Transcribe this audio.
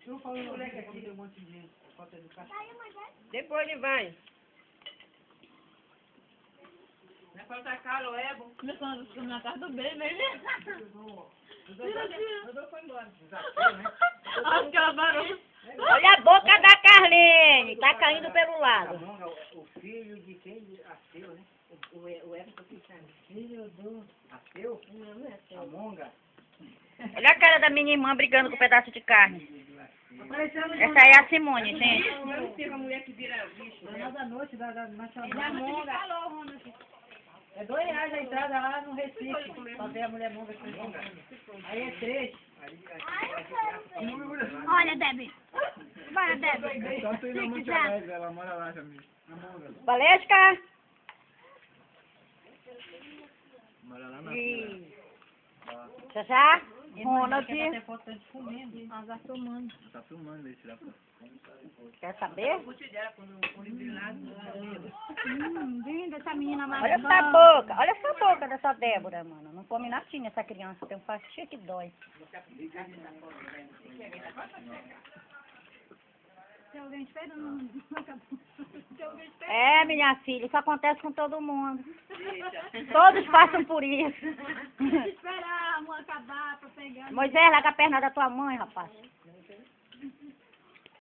Eu falo, moleque, aqui tem um monte de falta de educação. Depois ele vai. Vai faltar calo, é bom. Começando na casa do bem, né? Eu foi embora. Acho que ela parou. Olha a boca da Carlene, tá caindo pelo lado. Monga, o filho de quem? Aceu, né? O Everton Cristiano. Filho do Aceu? Não é Aceu. A Monga. Olha a cara da minha irmã brigando com um pedaço de carne. Essa aí é a Simone, gente. Não tem uma mulher que vira bicho. Jornal da noite da Nacional. Da Monga. É R$2 a entrada lá no Recife. Pra ver a mulher Monga que monga. Aí é 3. Olha, Debbie. Bora, Debbie. Só tu ir na Monte Alegre, ela mora lá também. Valesca? Mora lá na Xaxá? Ronald. Ela tá filmando esse lá. Quer saber? Linda essa menina Olha essa boca. Olha essa boca dessa Débora, mano. Não come natinha essa criança. Tem um faixinha que dói. Tem alguém esperando. É, minha filha, isso acontece com todo mundo. Todos passam por isso. Esperar a mão acabar pra pegar. Moisés, larga a perna da tua mãe, rapaz.